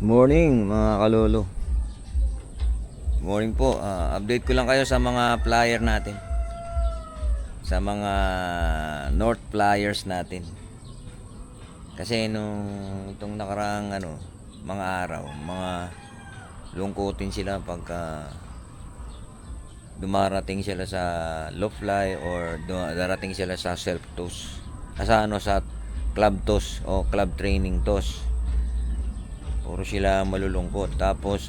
Morning mga kalolo. Morning po. Update ko lang kayo sa mga flyer natin. Sa mga North flyers natin. Kasi itong nakaraang mga araw, mga lungkutin sila pagka dumarating sila sa low fly or darating sila sa self toss. Sa club toss o club training toss. Puro sila malulungkot. Tapos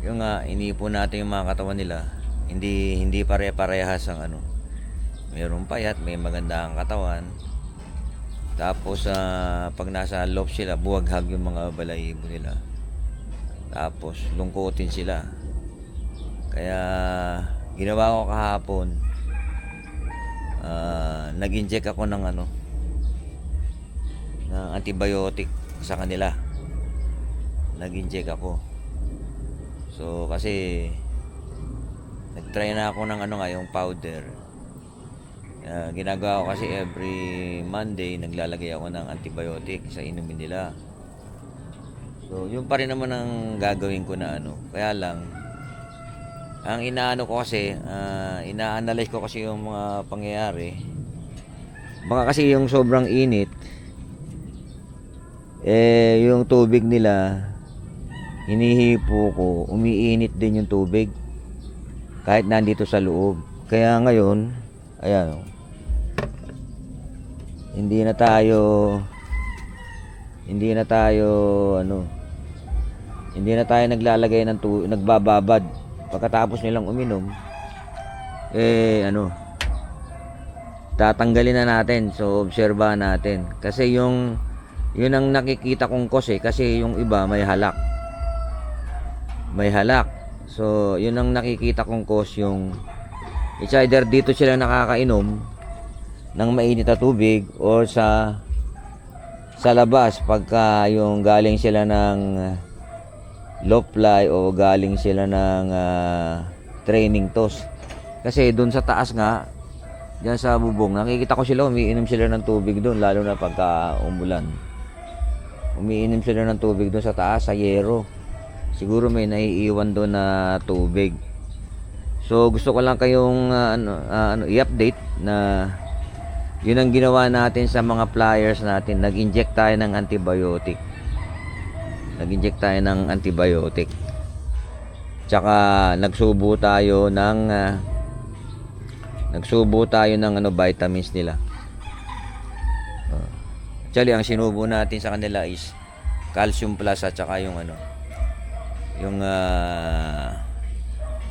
yung inipon natin yung mga katawan nila, hindi pare-parehas ang mayroong payat, may magandang katawan. Tapos pag nasa loft sila, buwaghag yung mga balahibo nila. Tapos lungkotin sila. Kaya ginawa ko kahapon, nag-inject ako ng ng antibiotic sa kanila. Nag-inject ako. So kasi nag-try na ako ng yung powder. Ginagawa ko kasi every Monday naglalagay ako ng antibiotic sa inumin nila. So yun pa rin naman ang gagawin ko na Kaya lang ang ko kasi ina-analyze ko kasi yung mga pangyayari. Baka kasi yung sobrang init, yung tubig nila hinihipo ko, umiinit din yung tubig kahit nandito sa loob. Kaya ngayon, ayan, hindi na tayo naglalagay ng nagbababad pagkatapos nilang uminom. Tatanggalin na natin. So obserbahan natin kasi yun ang nakikita kong cause kasi yung iba may halak. So yun ang nakikita kong cause, yung it's either dito sila nakakainom ng mainit na tubig or sa labas pagka yung galing sila ng low fly o galing sila ng training toss. Kasi doon sa taas nga, diyan sa bubong, nakikita ko sila umiinom sila ng tubig doon, lalo na pagka umulan. Umiinom sila ng tubig doon sa taas, sa yero. Siguro may naiiwan doon na tubig. So gusto ko lang kayong i-update na yun ang ginawa natin sa mga flyers natin. Nag-inject tayo ng antibiotic. Tsaka nagsubo tayo ng vitamins nila. Actually, ang sinubo natin sa kanila is calcium plus at saka yung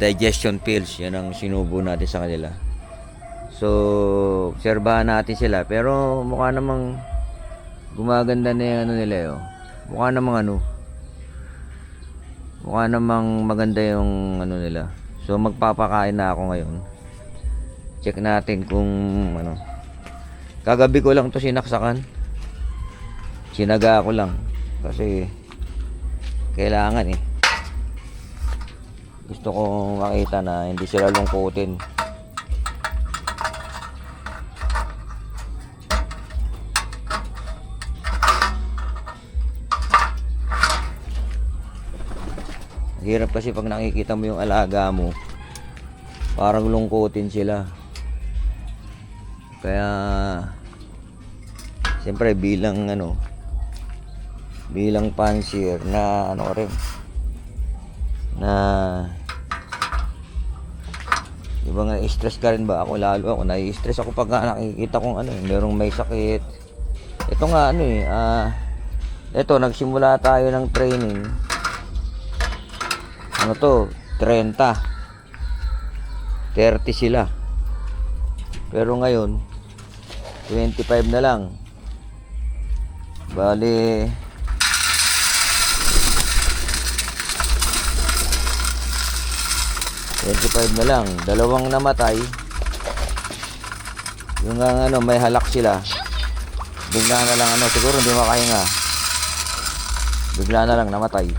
digestion pills. Yan ang sinubo natin sa kanila. So obserbahan natin sila, pero mukha namang gumaganda na yung nila. Mukha namang maganda yung nila. So magpapakain na ako ngayon. Check natin kung kagabi ko lang to sinaksakan. Sinaga ko lang kasi kailangan gusto kong makita na hindi sila lungkutin. Hirap kasi pag nakikita mo yung alaga mo, parang lungkutin sila. Kaya siyempre bilang fancier na diba nga, stress ka rin ba? Ako nai-stress ako pag nakikita kong merong may sakit. Ito nga ito nagsimula tayo ng training 30 sila, pero ngayon 25 na lang. Bali 25 na lang, dalawang namatay. Yung may halak sila, bigla na lang siguro hindi makahinga, bigla na lang namatay.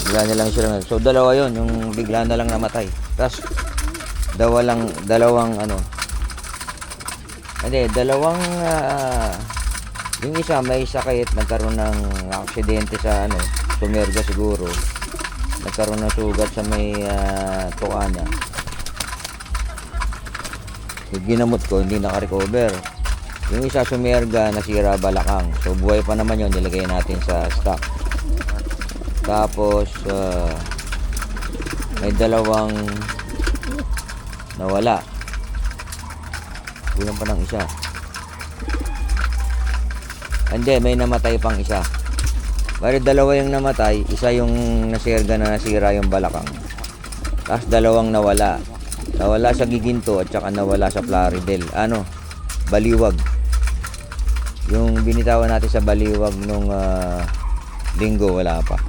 Bigla na lang sila. So dalawa yon, yung bigla na lang namatay. Tapos dalawang ano. Hindi, dalawang yung isa may sakit, nagkaroon ng aksidente sa ano, sumerga siguro. Nagkaroon ng sugat sa may tukana. Yung ginamot ko, hindi naka-recover. Yung isa sumerga, nasira balakang. So buhay pa naman yun, nilagay natin sa stock. Tapos may dalawang nawala. Kulang pa ng isa. Hindi, may namatay pang isa. Bali dalawa yung namatay, isa yung nasirga na nasira yung balakang. Tapos dalawang nawala. Nawala sa Giginto at saka nawala sa Plaridel. Ano? Baliwag. Yung binitawan natin sa Baliwag nung linggo, wala pa.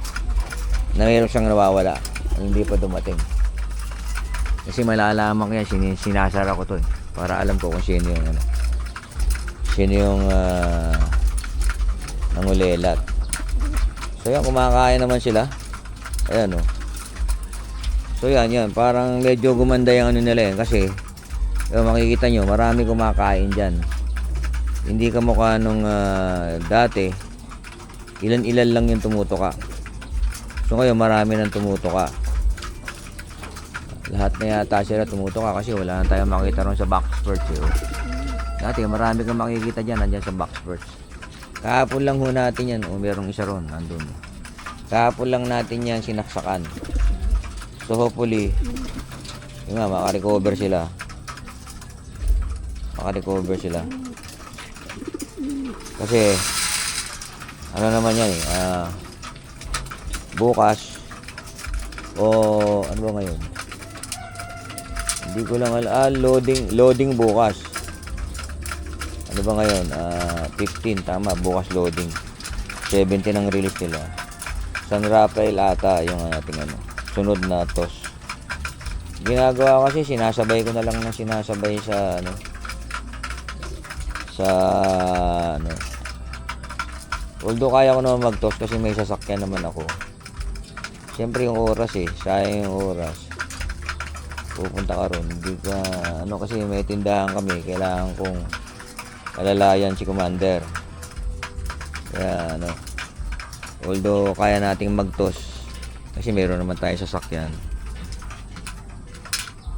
Na mayroon siyang nawawala. Hindi pa dumating. Kasi malalaman ko yan, sinasara ko to eh. Para alam ko kung sino yung ano. Sino yung nangulelat. So yan, kumakain naman sila. Ayan o. So yan, parang medyo gumanda yung ano nila yan. Kasi, makikita nyo, marami kumakain dyan. Hindi ka mukha nung dati. Ilan-ilan lang yung tumutuka. So ngayon, marami nang tumutuka. Lahat na yata sila tumutuka kasi wala na tayong makita ron sa box perch. Dati, marami kang makikita dyan, nandyan sa box perch. Kahapon lang ho natin yan. O, merong isa ron, nandun. Kahapon lang natin yan sinaksakan. So hopefully, yun nga, makarecover sila. Kasi, ano naman yan eh, bukas, o ano ba ngayon? Hindi ko lang loading bukas. Ano ba ngayon? 15, tama, bukas loading. 17 ang release nila. San Rafael ata yung ating ano, sunod na toss. Ginagawa kasi sinasabay ko na lang ng sinasabay sa ano, although kaya ko naman mag-toss kasi may sasakyan naman ako. Siyempre yung oras eh, sayang yung oras. Pupunta ka ron, hindi ka ano, kasi may tindahan kami, kailangan kong alalayan si Commander. Kaya ano, although kaya nating mag-toss kasi meron naman tayo sasakyan,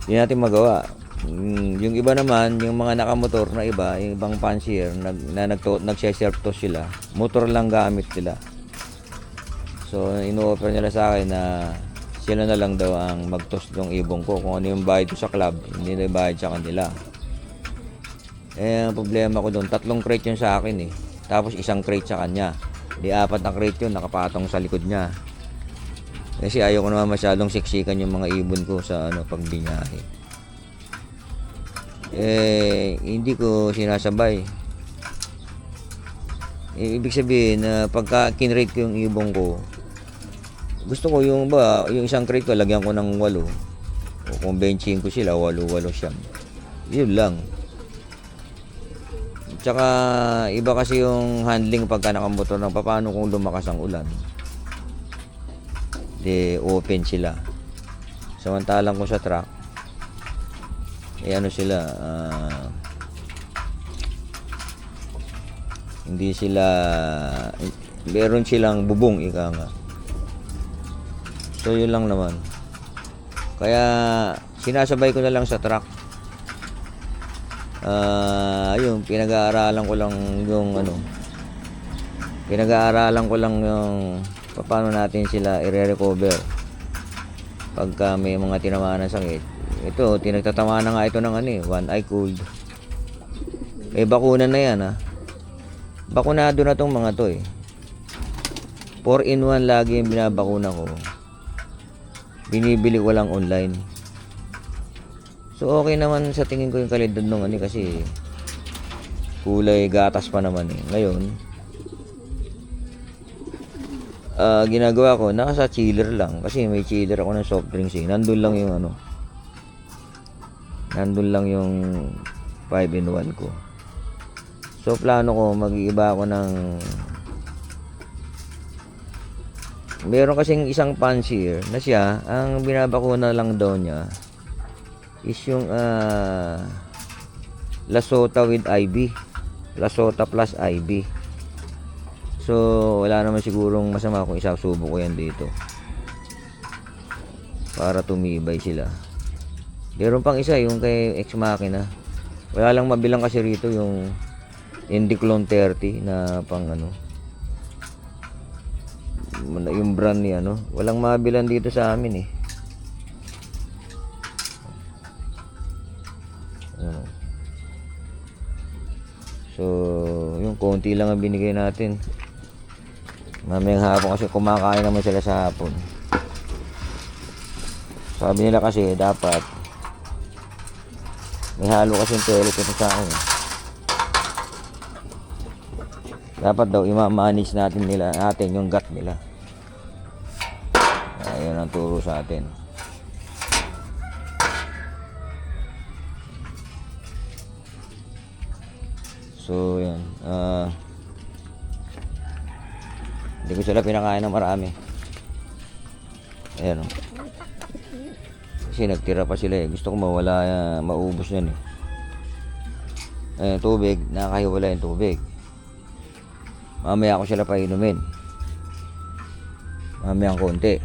hindi natin magawa. Yung iba naman, yung mga nakamotor na iba, yung ibang fancier nagse-self toss sila, motor lang gamit nila. So ino-offer nila sa akin na sila na lang daw ang mag-toss ng ibong ko. Kung ano yung bayad ko sa club, hindi na bayad sa kanila. Ang problema ko doon, 3 crate yun sa akin eh, tapos 1 crate sa kanya. Di 4 na crate yun, nakapatong sa likod niya. Kasi ayaw ko naman masyadong siksikan yung mga ibon ko sa ano, pagbinyahe. Hindi ko sinasabay. Ibig sabihin na pagka kinrate ko yung ibon ko, gusto ko yung 1 crate ko lagyan ko ng 8. O kung benching ko sila, 8 siyam. Yun lang. Tsaka iba kasi yung handling pagka nakamotor ng paano kung lumakas ang ulan. Open sila. Samantalang ko sa truck, ano sila, hindi sila, meron silang bubong, ika nga. So yun lang naman. Kaya sinasabay ko na lang sa truck. Ayun, pinag-aaralan ko lang yung ano, yung paano natin sila i-recover pagka may mga tinamaan ng sakit. Ito, tinagtatama na nga ito ng ano eh, one eye cold. May bakuna na yan ha. Bakunado na tong mga to eh. 4-in-1 lagi yung binabakuna ko. Binibili ko lang online. So okay naman sa tingin ko yung kalidad nung ano kasi kulay gatas pa naman eh. Ngayon, ginagawa ko, nasa chiller lang kasi may chiller ako ng soft drinks eh. Nandun lang yung 5-in-1 ko. So plano ko, mag-iiba ako ng, meron kasing isang fancier na siya, ang binabakuna lang daw niya is yung Lasota with IB. Lasota plus IB. So, wala naman sigurong masama kung isasubo ko yan dito. Para tumibay sila. Meron pang isa, yung kay Ex Machina. Wala lang mabilang kasi rito yung Indiclone 30 na pang ano. Yung brand ni ano. Walang mabilang dito sa amin eh. So, yung konti lang ang binigay natin. Mamayang hapon kasi kumakain naman sila sa hapon. Sabi nila kasi dapat may halo kasi yung pellet ito sa akin. Dapat daw ima-manage natin yung gut nila. Ayun ang turo sa atin. So, yan. Hindi ko sila pinakain ng marami. Ayan o. Kasi nagtira pa sila eh. Gusto ko mawala, maubos yan eh. Ayan, tubig. Nakahiwala yung tubig. Mamaya ko sila painumin. Mamaya ang konti.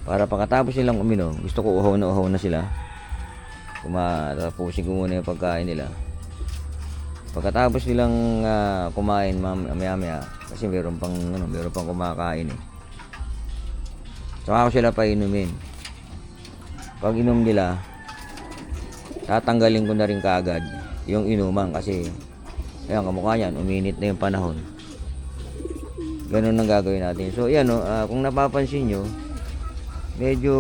Para pagkatapos nilang uminom, gusto ko uhaw na sila. Tapusin ko muna yung pagkain nila. Pagkatapos nilang kumain maya kasi meron pang kumakain eh. Saka ako sila painumin. Pag inom nila, tatanggalin ko na rin kaagad yung inuman kasi ayan, kamukha yan, uminit na yung panahon. Ganun ang gagawin natin. So yan kung napapansin nyo, medyo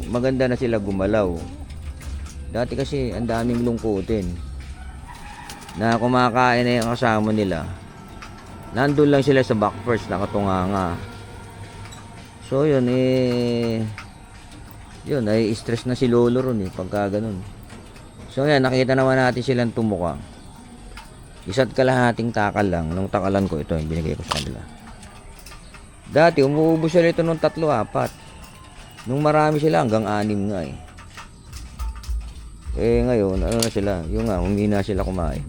maganda na sila gumalaw. Dati kasi ang daming lungkutin na kumakain na yung kasama nila, nandun lang sila sa back first, nakatunganga. So yun yun ay stress na si lolo ron pagka ganun. So yan, nakita naman natin silang tumuka. Isa't kalahating takal lang. Nung takalan ko, ito yung binigay ko sa kanila. Dati umuubos sila ito nung 3-4. Nung marami sila hanggang 6 nga eh. Ngayon, ano na sila? Yung hindi na sila kumain.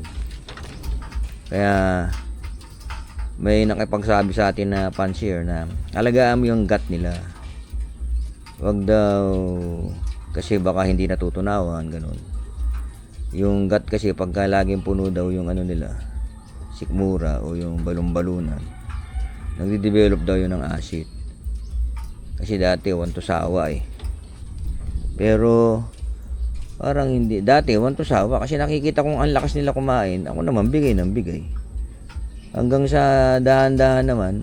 Kaya may nakipagsabi sa atin na pansier na alagaan mo yung gut nila. Wag daw kasi baka hindi natutunawan, ganun. Yung gut kasi pagka laging puno daw yung ano nila, sikmura o yung balon-balunan, nagde-develop daw yun ng acid. Kasi dati wanto sawa eh. Pero parang hindi. Dati, want to sawa. Kasi nakikita kong ang lakas nila kumain. Ako naman, bigay ng bigay. Hanggang sa dahan-dahan naman,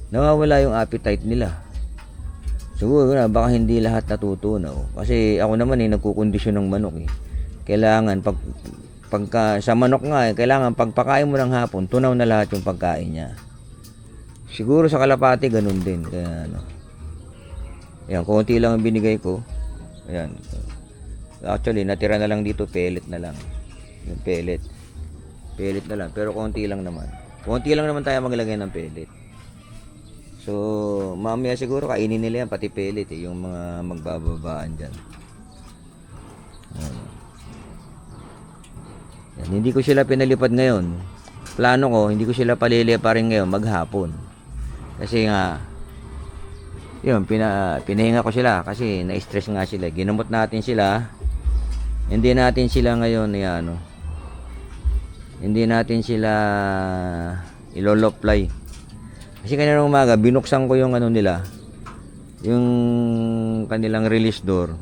nawawala yung appetite nila. Siguro na, baka hindi lahat natutunaw. Kasi ako naman nagkukondisyon ng manok eh. Kailangan, pagka, sa manok nga kailangan pagpakain mo ng hapon, tunaw na lahat yung pagkain niya. Siguro sa kalapati, ganun din. Kaya ayan, konti lang ang binigay ko. Ayan. Actually, natira na lang dito, pellet na lang. Yung pellet. Pellet na lang, pero konti lang naman. Konti lang naman tayo maglagay ng pellet. So, mamaya siguro kainin nila yan, pati pellet eh, yung mga magbababaan dyan. Yan, hindi ko sila pinalipad ngayon. Plano ko, hindi ko sila paliliparin ngayon maghapon. Kasi nga, yun, pinahinga ko sila kasi na-stress nga sila. Ginamot natin sila. Hindi natin sila ngayon hindi natin sila iloloplay. Kasi kanina umaga binuksan ko yung nila, yung kanilang release door.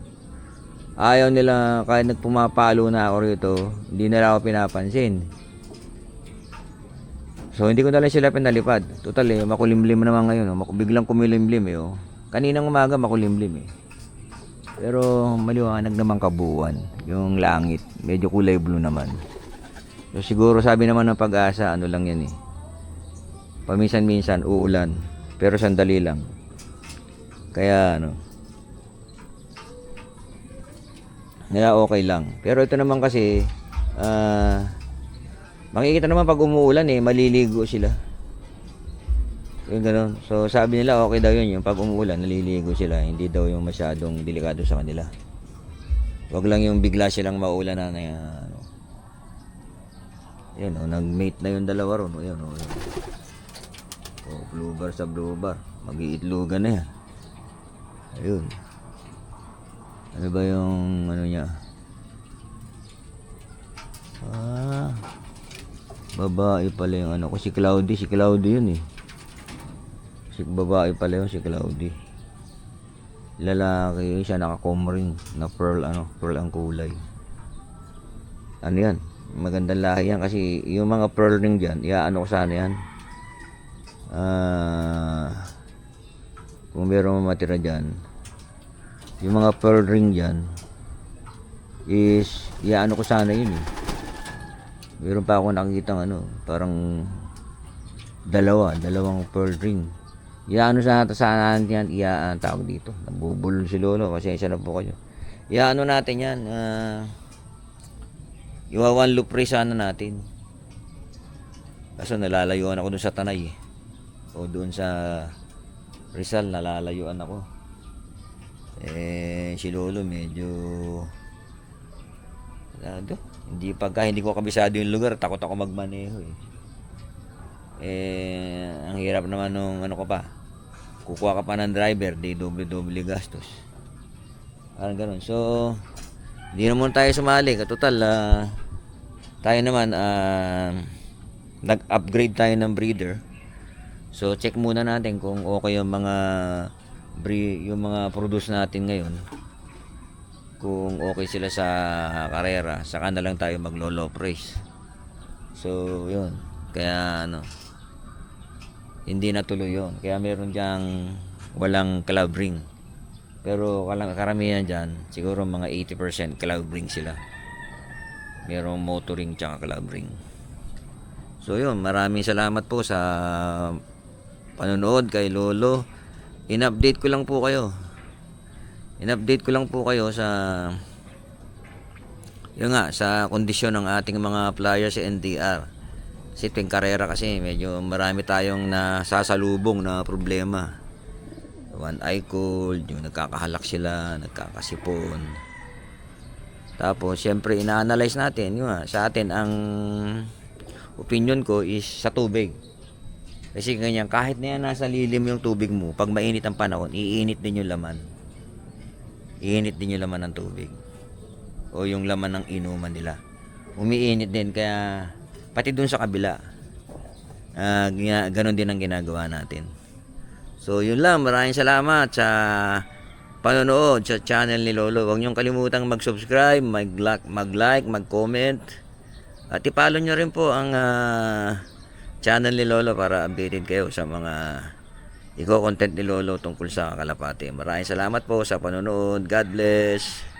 Ayaw nila, kahit nagpumapalo na ako rito, hindi nila ako pinapansin. So hindi ko na lang sila pinalipad. Total makulimlim naman ngayon biglang kumilimlim Kaninang umaga makulimlim Pero maliwanag naman kabuuan yung langit. Medyo kulay blue naman. So siguro sabi naman ng Pag-asa, ano lang yan paminsan-minsan uulan. Pero sandali lang. Kaya kaya okay lang. Pero ito naman kasi makikita naman pag umuulan maliligo sila. Yung ganun. So sabi nila okay daw yun, yung pag umuulan naliligo sila, hindi daw yung masyadong delikado sa kanila. Wag lang yung bigla silang maulan na ano. Yun, oh, nag-mate na yung dalawa ron. Oh, yun, oh, yun. Oh, blue bar sa blue bar. Mag-iitlogan na yan. Ayun. Ano ba yung ano niya? Ah, babae pala yung ano ko. Si Cloudy yun eh. Si babae pala yun, si Cloudy. Lalaki yun, siya naka-comb ring na pearl, pearl ang kulay. Ano yan? Magandang lahi yan kasi yung mga pearl ring dyan, iaano ko sana yan. Kung meron matira dyan, yung mga pearl ring dyan is iaano ko sana yun eh. Meron pa ako nakikita parang dalawang pearl ring. Iaano sana yan, tawag dito. Nabubulol si Lolo, pasensya na po kayo. Iaano natin yan, iwawan loop ray sana natin. Kaso nalalayuan ako dun sa Tanay eh. O dun sa Rizal, nalalayuan ako. Si Lolo medyo hindi ko kabisado yung lugar, takot ako magmaneho eh. Ang hirap naman nung ko pa. Kukuha ka pa ng driver, di doble gastos. Parang ganun. So, hindi naman tayo sumali. Katotal, tayo naman, nag-upgrade tayo ng breeder. So, check muna natin kung okay yung mga produce natin ngayon. Kung okay sila sa karera, saka na lang tayo maglo-low price. So, yun. Kaya, hindi natuloy yun. Kaya meron diyang walang club ring. Pero karamihan dyan, siguro mga 80% club ring sila. Merong motoring tsaka club ring. So yun, maraming salamat po sa panonood kay Lolo. In-update ko lang po kayo sa sa kondisyon ng ating mga flyers sa NTR. Kasi tuwing karera kasi medyo marami tayong nasasalubong na problema. One eye cold, yung nagkakahalak sila, nagkakasipon. Tapos syempre ina-analyze natin sa atin ang opinion ko is sa tubig. Kasi ganyan, kahit na yan nasa lilim yung tubig mo, pag mainit ang panahon, iinit din yung laman. Iinit din yung laman ng tubig. O yung laman ng inuman nila. Umiinit din, kaya pati dun sa kabila. Ganon din ang ginagawa natin. So yun lang, maraming salamat sa panonood sa channel ni Lolo. Huwag niyong kalimutang mag-subscribe, mag-like, mag-comment. At ipalo nyo rin po ang channel ni Lolo para updated kayo sa mga content ni Lolo tungkol sa kalapate. Maraming salamat po sa panonood. God bless.